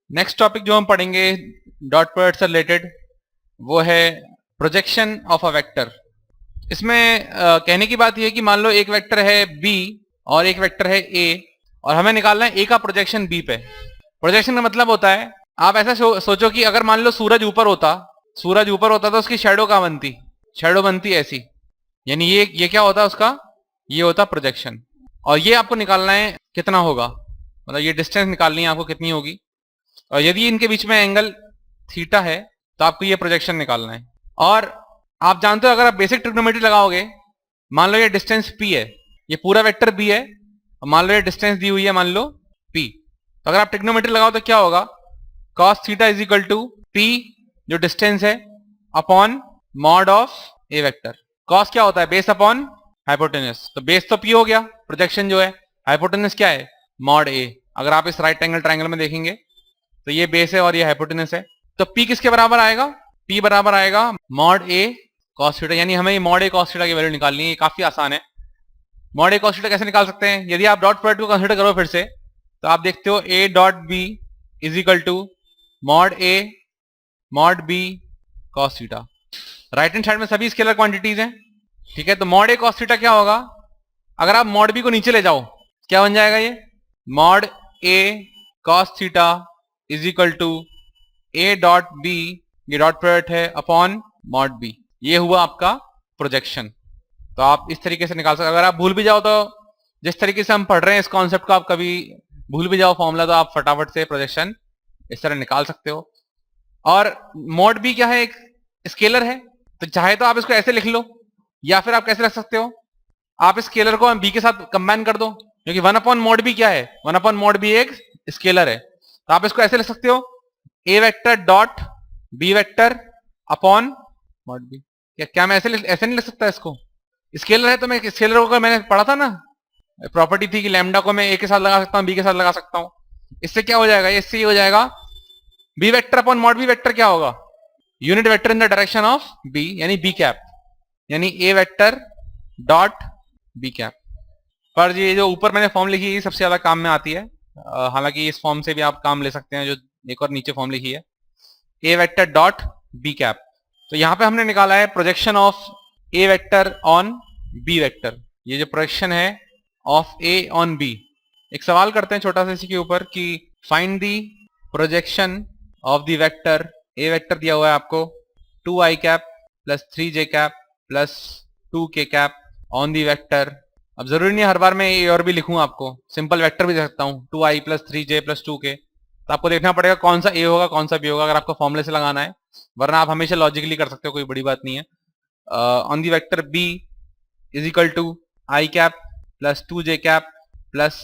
Next topic जो हम पढ़ेंगे डॉट प्रोडक्ट से रिलेटेड वो है प्रोजेक्शन ऑफ अ वेक्टर। इसमें कहने की बात यह है कि मान लो एक वेक्टर है बी और एक वेक्टर है ए और हमें निकालना है ए का प्रोजेक्शन बी पे। प्रोजेक्शन का मतलब होता है, आप ऐसा सोचो कि अगर मान लो सूरज ऊपर होता तो उसकी शेडो कहाँ बनती? शेडो बनती ऐसी, यानी ये क्या होता है उसका? ये होता प्रोजेक्शन। और ये आपको निकालना है कितना होगा, मतलब ये डिस्टेंस निकालनी है आपको कितनी होगी। और यदि इनके बीच में एंगल थीटा है तो आपको ये प्रोजेक्शन निकालना है। और आप जानते हो अगर आप बेसिक ट्रिग्नोमेट्री लगाओगे, मान लो ये डिस्टेंस p है, ये पूरा वेक्टर b है, और मान लो ये डिस्टेंस दी हुई है मान लो p, तो अगर आप ट्रिग्नोमेट्री लगाओ तो क्या होगा? cos theta is equal to p जो डिस्टेंस है upon mod of a vector. cos क्या होता है? बेस अपॉन हाइपोटेनस, तो बेस तो p हो गया, प्रोजेक्शन जो है, हाइपोटेनस क्या है? Mod a। अगर आप इस राइट एंगल ट्राइंगल में देखेंगे तो ये बेस है और ये हाइपोटेनस है, तो p किसके बराबर आएगा? p बराबर आएगा मॉड a cos थीटा, यानी हमें ये मॉड a cos थीटा की वैल्यू निकालनी है। ये काफी आसान है। मॉड a cos थीटा कैसे निकाल सकते हैं? यदि आप डॉट प्रोडक्ट को कंसीडर करो फिर से, तो आप देखते हो a dot b is equal to mod a mod b cos theta. Right hand side में सभी स्केलर क्वांटिटीज हैं, ठीक है। तो मॉड a cos थीटा क्या होगा? अगर आप मॉड b को नीचे ले जाओ क्या बन जाएगा? ये mod a cos theta is equal to a dot b, ये डॉट प्रोडक्ट है, अपॉन मॉड b। ये हुआ आपका प्रोजेक्शन। तो आप इस तरीके से निकाल सकते। अगर आप भूल भी जाओ तो जिस तरीके से हम पढ़ रहे हैं इस कॉन्सेप्ट को, आप कभी भूल भी जाओ फॉर्मूला तो आप फटाफट से प्रोजेक्शन इस तरह निकाल सकते हो। और मॉड b क्या है? एक स्केलर है, तो चाहे तो आप इसको ऐसे लिख लो, या फिर आप कैसे रख सकते हो, आप स्केलर को b के साथ कंबाइन कर दो, क्योंकि वन अपॉन मॉड b क्या है? वन अपॉन मॉड b एक स्केलर है, तो आप इसको ऐसे लिख सकते हो a vector dot b vector upon mod b। क्या मैं ऐसे नहीं लिख सकता इसको? स्केलर है तो मैं स्केलर को, मैंने पढ़ा था ना, प्रॉपर्टी थी कि लैम्डा को मैं a के साथ लगा सकता हूं, b के साथ लगा सकता हूं। इससे क्या हो जाएगा? इससे ये हो जाएगा b vector upon mod b vector क्या होगा? Unit vector in the direction of b, यानी b कैप, यानी a vector dot b cap. पर ये जो ऊपर मैंने फॉर्म लिखी है सबसे ज्यादा काम में आती है, हालांकि इस फॉर्म से भी आप काम ले सकते हैं, जो एक और नीचे फॉर्म लिखी है a vector dot b cap. तो यहां पे हमने निकाला है projection of a vector on b vector, ये जो प्रोजेक्शन है ऑफ a ऑन b। एक सवाल करते हैं छोटा सा इसी के ऊपर कि find the projection of the vector, a vector दिया हुआ है आपको 2i cap plus 3j cap plus 2k cap on the vector. अब जरूरी नहीं हर बार मैं a और b लिखूं, आपको सिंपल वेक्टर भी दे सकता हूं 2i plus 3j plus 2k। तो आपको देखना पड़ेगा कौन सा a होगा कौन सा b होगा, अगर आपको फॉर्मूले से लगाना है, वरना आप हमेशा लॉजिकली कर सकते हो, कोई बड़ी बात नहीं है। On the vector b is equal to i cap plus 2j cap plus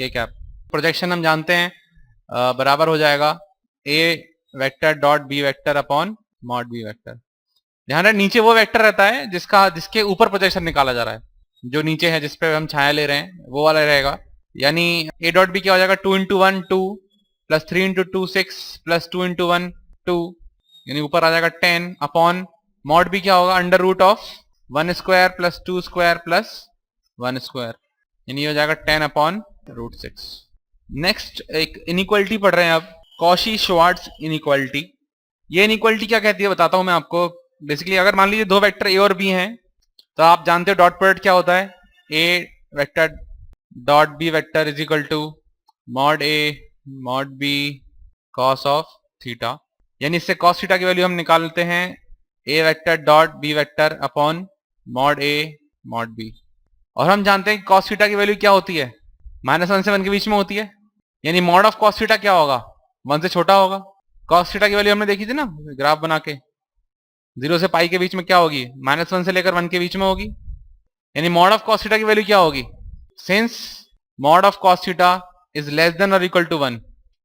k cap. Projection हम जानते हैं बराबर हो जाएगा a vector dot b vector upon mod b vector. ध्यान रहे नीचे वो वेक्टर रहता है जिसके ऊपर प्रोजेक्शन निकाला जा रहा है, जो नीचे है जिसपे हम छाया ले रहे हैं वो वाला रहेगा। यानी a डॉट b क्या हो जाएगा? 2 into 1 2 plus 3 into 2 6 plus 2 into 1 2, यानी ऊपर आ जाएगा 10 अपॉन मॉड b क्या होगा? Under root of 1 square plus 2 square plus 1 square, यानी हो जाएगा 10 अपॉन रूट 6। नेक्स्ट एक इनइक्वालिटी पढ़ रहे हैं अब, कॉशी श्वार्ट्ज इनइक्वालिटी। ये इनइक्वालिटी क्या कहती है बताता हूं मैं आपको। बेसिकली अगर मान लीजिए दो वेक्टर a और b हैं, तो आप जानते हो डॉट प्रोडक्ट क्या होता है? a vector dot b vector is equal to mod a mod b cos of theta, यानी इससे cos थीटा की वैल्यू हम निकालते हैं a vector dot b vector upon mod a mod b। और हम जानते हैं कि cos थीटा की वैल्यू क्या होती है? -1 से 1 के बीच में होती है, यानी मॉड ऑफ cos थीटा क्या होगा? 1 से छोटा होगा। cos थीटा की वैल्यू हमने देखी थी ना ग्राफ बना के, 0 से पाई के बीच में क्या होगी? -1 से लेकर 1 के बीच में होगी, यानी मॉड ऑफ cos थीटा की वैल्यू क्या होगी? Since mod of cos theta is less than और इक्वल टू 1,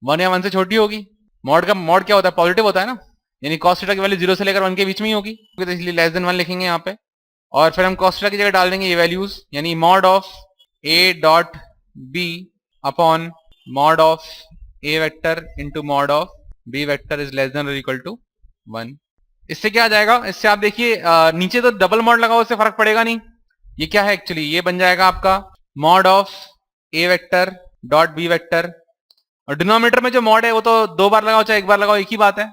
1 या 1 से छोटी होगी। मॉड का मॉड क्या होता है? पॉजिटिव होता है ना, यानी cos थीटा की वैल्यू 0 से लेकर 1 के बीच में ही होगी, तो इसलिए लेस देन 1 लिखेंगे यहाँ पे। और फिर हम cos थीटा की जगह डाल देंगे ये वैल्यूज, यानी mod of a dot b upon mod of a vector into mod of b vector is less than और इक्वल टू 1। इससे क्या आ जाएगा? इससे आप देखिए नीचे तो डबल मॉड लगाओ, इससे फर्क पड़ेगा नहीं। ये क्या है एक्चुअली? ये बन जाएगा आपका mod of a vector dot b vector और डिनोमिनेटर में जो मॉड है वो तो 2 बार लगाओ चाहे 1 बार लगाओ एक ही बात है,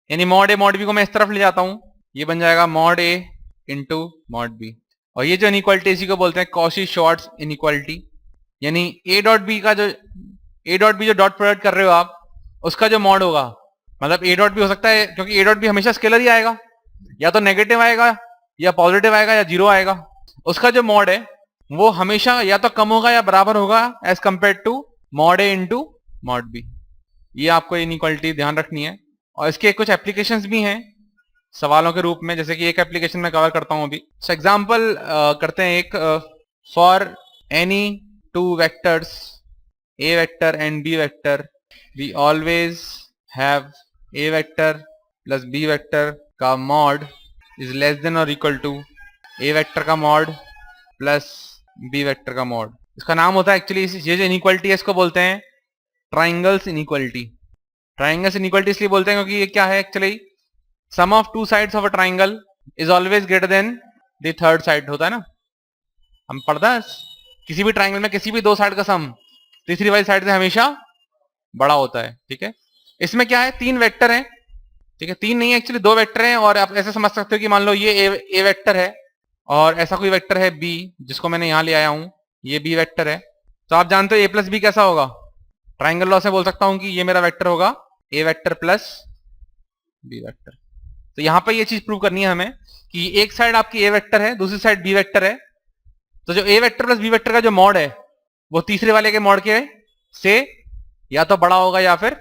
यानी मॉड ए मॉड बी को मैं इस तरफ ले जाता हूं, ये बन जाएगा mod a into mod B. और ये जो इनइक्वालिटी इसी को बोलते हैं कॉची श्वार्ट्ज इनइक्वालिटी, यानी ए डॉट बी जो डॉट प्रोडक्ट कर रहे हो आप, उसका जो मॉड होगा, मतलब ए डॉट बी हो सकता है क्योंकि ए डॉट बी हमेशा स्केलर ही आएगा, या तो नेगेटिव आएगा या पॉजिटिव आएगा या जीरो आएगा, उसका जो मॉड है वो हमेशा या तो कम होगा या बराबर होगा as compare to mod a into mod b. ये आपको इनइक्वालिटी ध्यान रखनी है। और इसके कुछ एप्लीकेशंस भी हैं सवालों के रूप में, जैसे कि एक एप्लीकेशन में कवर करता हूं अभी। एग्जांपल करते हैं एक, for any two vectors a vector and b vector we always have a vector plus b vector का मॉड इज लेस देन और इक्वल टू ए वेक्टर का मॉड प्लस बी वेक्टर का मॉड। इसका नाम होता है एक्चुअली, ये जो इनइक्वालिटी है इसको बोलते हैं ट्राइंगल्स इनइक्वालिटी। ट्राइंगल्स इनइक्वालिटी इसलिए बोलते हैं क्योंकि ये क्या है actually, sum of two sides of a triangle is always greater than the third side होता है ना, हम पढ़ता है किसी भी ट्राइंगल में किसी भी दो साइड का सम तीसरी वाली साइड से हमेशा बड़ा होता है। ठीक है, इसमें क्या है, 3 वेक्टर हैं, ठीक है, 3 नहीं है एक्चुअली 2 वेक्टर हैं, और आप ऐसे समझ सकते हो कि मान लो ये ए वेक्टर है और ऐसा कोई वेक्टर है बी जिसको मैंने यहां ले आया हूं, ये बी वेक्टर है। तो आप जानते हो ए प्लस बी कैसा होगा, ट्राइंगल लॉ से बोल सकता हूं कि ये मेरा वेक्टर होगा a vector plus b vector. तो यहां पर ये चीज प्रूव करनी है हमें कि एक साइड आपकी ए वेक्टर है दूसरी साइड बी वेक्टर है, तो जो ए वेक्टर प्लस बी वेक्टर का जो मॉड है वो तीसरे वाले के मॉड के से या तो बड़ा होगा या फिर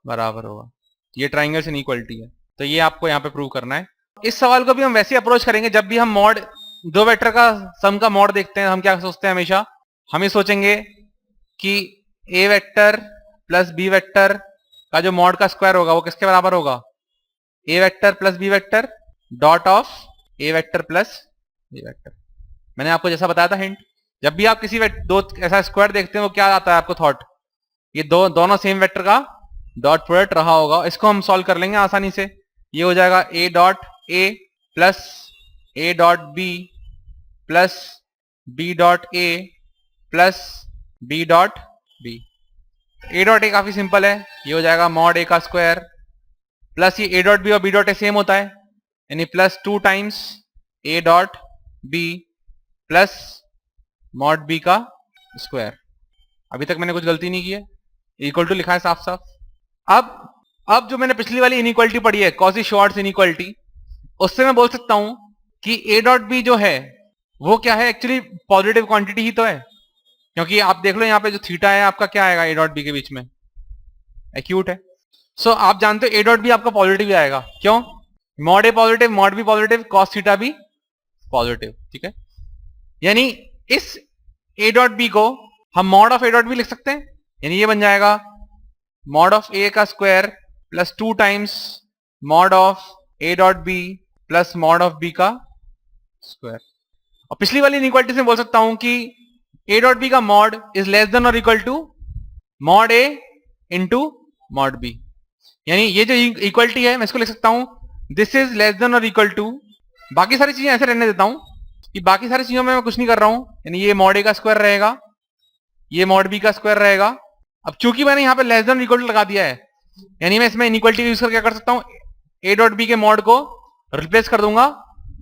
बराबर होगा। ये ट्राइंगल्स इनइक्वालिटी है, तो ये आपको यहाँ पे प्रूव करना है। इस सवाल को भी हम वैसे अप्रोच करेंगे, जब भी हम मॉड दो वेक्टर का सम का मॉड देखते हैं हम क्या सोचते हैं, हमेशा हम ये सोचेंगे कि ए वेक्टर प्लस बी वेक्टर का जो मॉड का स्क्वायर होगा वो किसके बराबर होगा, a vector plus b vector dot of a vector plus b vector. मैंने आपको जैसा बताया था हिंट, जब भी आप किसी दो ऐसा स्क्वायर देखते हैं वो क्या आता है आपको थॉट, ये दोनों सेम वेक्टर का डॉट प्रोडक्ट रहा होगा। इसको हम सॉल्व कर लेंगे आसानी से, ये हो जाएगा a dot a plus a dot b plus b dot a plus b dot b. A dot a काफी सिंपल है, ये हो जाएगा मॉड ए का स्क्वायर प्लस ये ए डॉट बी और बी डॉट ए सेम होता है यानी plus 2 times a dot b plus mod b का स्क्वायर। अभी तक मैंने कुछ गलती नहीं की है, इक्वल टू लिखा है साफ साफ। अब जो मैंने पिछली वाली इनइक्वालिटी पढ़ी है कॉची श्वार्ट्ज इनइक्वालिटी, उससे मैं बोल सकता हूं कि ए डॉट बी जो है वो क्या है, एक्चुअली पॉजिटिव क्वांटिटी ही तो है, क्योंकि आप देख लो यहाँ पे जो थीटा है आपका क्या आएगा ए डॉट बी के बीच में, एक्यूट है। सो आप जानते हो ए डॉट बी आपका पॉजिटिव ही आएगा, क्यों, mod a positive mod b positive cos theta भी पॉजिटिव। ठीक है, यानी इस ए डॉट बी को हम mod of a dot b लिख सकते हैं, यानी ये बन जाएगा मॉड ऑफ ए का square plus 2 times mod of a dot b plus mod of b का स्क्वायर। और पिछली वाली इनइक्वालिटी से बोल सकता हूं कि ए डॉट बी का मॉड इज लेस देन और equal to mod a into mod b, यानी ये जो इक्वलिटी है मैं इसको लिख सकता हूं दिस इज लेस देन और इक्वल टू, बाकी सारी चीजें ऐसे रहने देता हूं कि बाकी सारी चीजों में मैं कुछ नहीं कर रहा हूं, यानी ये मॉड ए का स्क्वायर रहेगा ये मॉड बी का स्क्वायर रहेगा। अब चूंकि मैंने यहां पे लेस देन इक्वल टू लगा दिया है, यानी मैं इसमें इनइक्वालिटी यूज करके क्या कर सकता हूं, ए डॉट बी के मॉड को रिप्लेस कर दूंगा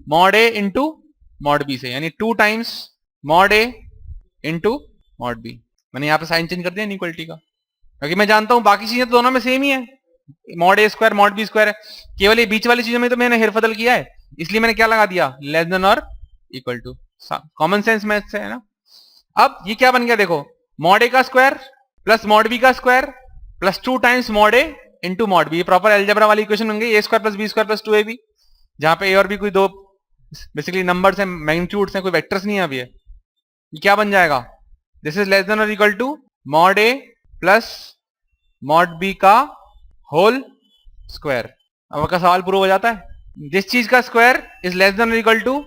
mod a into mod B से, यानी 2 times mod a into mod B. मैंने यहां पे साइन चेंज कर दिया इनइक्वालिटी का, क्योंकि मैं जानता हूं बाकी चीजें तो दोनों में सेम ही है, मॉड ए स्क्वायर मॉड बी स्क्वायर है, केवल ये बीच वाली चीजों में तो मैंने हेरफदल किया है, इसलिए मैंने क्या लगा दिया लेस देन और equal to. Common sense math से है ना। अब ये क्या बन गया देखो, मॉड ए का स्क्वायर प्लस मॉड बी का square plus 2 times mod a into mod b, proper algebra वाली इक्वेशन बन गई, a square plus b square plus 2ab, जहां पे ए और बी कोई दो बेसिकली नंबर्स हैं, मैग्नीट्यूड्स हैं, कोई वेक्टर्स नहीं है अभी। ये क्या बन जाएगा, दिस इज लेस देन और equal to mod a plus mod b का होल स्क्वायर। अब आपका सवाल प्रूव हो जाता है, जिस चीज का स्क्वायर इज लेस देन और equal to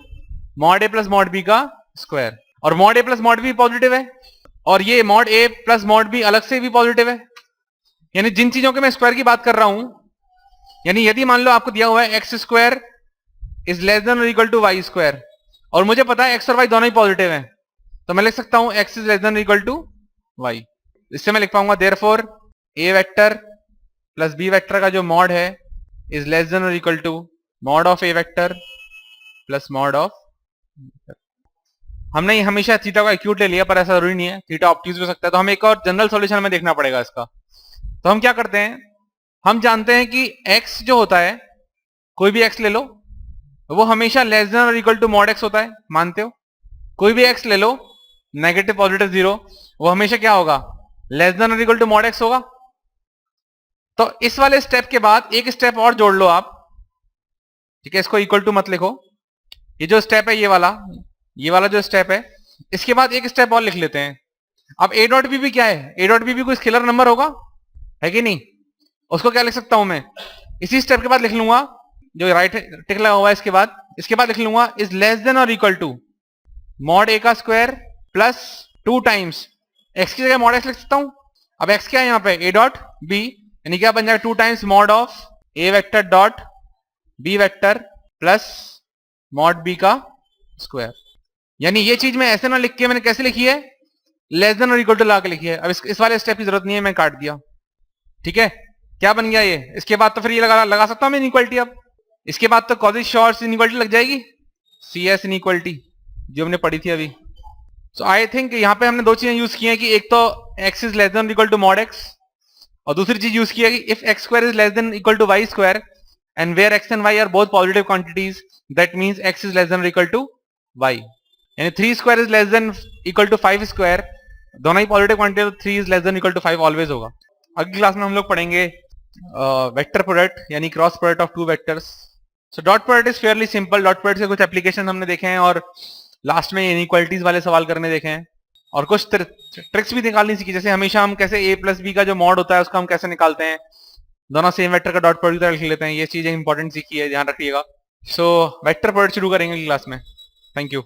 mod a plus mod b का स्क्वायर, और mod a plus mod b positive है और ये mod a plus mod b अलग से भी पॉजिटिव है, यानी जिन चीजों के मैं स्क्वायर की बात कर रहा हूं, यानी यदि मान लो आपको दिया हुआ है x square is less than और इक्वल टू वाई स्क्वायर, और मुझे पता है एक्स और वाई दोनों ही पॉजिटिव हैं, तो मैं लिख सकता हूं एक्स इज लेस देन और इक्वल टू वाई। इससे मैं लिख पाऊंगा therefore a vector plus b vector का जो मॉड है इज लेस देन और equal to mod of a vector plus mod of. हमने हमेशा थीटा को एक्यूट ले लिया, पर ऐसा जरूरी नहीं है, थीटा ऑब्ट्यूज हो सकता है, तो हमें एक और जनरल सॉल्यूशन में देखना पड़ेगा इसका। तो हम क्या करते हैं, हम जानते हैं कि x जो होता है, कोई भी x ले लो, वो हमेशा लेस देन और इक्वल टू मॉड x होता है, मानते हो? कोई भी x ले लो, नेगेटिव पॉजिटिव जीरो, वो हमेशा क्या होगा, लेस देन और इक्वल टू मॉड x होगा। तो इस वाले स्टेप के बाद एक स्टेप और जोड़ लो आप, ठीक है, इसको इक्वल टू मत लिखो, ये जो स्टेप है ये वाला जो स्टेप है, इसके बाद एक स्टेप और लिख लेते हैं। अब a डॉट बी भी क्या है, a डॉट बी भी कोई स्केलर नंबर होगा, है कि नहीं? उसको क्या लिख सकता हूं मैं, इसी स्टेप के बाद लिख लूंगा, जो राइट टिक लगा हुआ है इसके बाद लिख लूंगा इज लेस देन और इक्वल टू मॉड ए का स्क्वायर प्लस 2 टाइम्स एक्स की जगह मॉड एक्स लिख सकता हूं। अब एक्स क्या है यहाँ पे, ए डॉट बी, यानी क्या बन जाएगा 2 times mod of a vector dot b vector plus mod b का स्क्वायर। यानी ये चीज मैं ऐसे ना लिख के, मैंने कैसे लिखी है, लेस देन और इक्वल टू लगा के लिखी है। अब इस वाले स्टेप की जरूरत नहीं है, मैं काट दिया, ठीक है। क्या बन गया ये, इसके बाद तो फिर ये लगा सकता हूं मैं इनइक्वालिटी। अब इसके बाद तो कॉजेस शॉर्ट्स इनइक्वालिटी लग जाएगी, सी एस इनइक्वालिटी जो हमने पढ़ी थी अभी। सो आई थिंक यहाँ पे हमने दो चीजें यूज की हैं कि एक तो x is less than equal to mod x, और दूसरी चीज यूज की है कि if x square is less than equal to y square and where x and y are both positive quantities, that means x is less than equal to y। यानी 3 square is less than equal to 5 square, दोनों ही positive quantity, 3 is less than equal to 5 always होगा। अगली class में हम लोग पढ़ेंगे vector product यानी cross product of two vectors. So dot product is fairly simple, dot product के कुछ एप्लीकेशन हमने देखे हैं और लास्ट में इनइक्वालिटीज वाले सवाल करने देखे हैं, और कुछ ट्रिक्स भी निकालनी सीखी, जैसे हमेशा हम कैसे a प्लस बी का जो मॉड होता है उसका हम कैसे निकालते हैं, दोनों सेम वेक्टर का डॉट प्रोडक्ट लिख लेते हैं, ये चीजें इंपॉर्टेंट सीखी है, ध्यान रखिएगा। सो वेक्टर प्रोडक्ट शुरू करेंगे क्लास में। Thank you.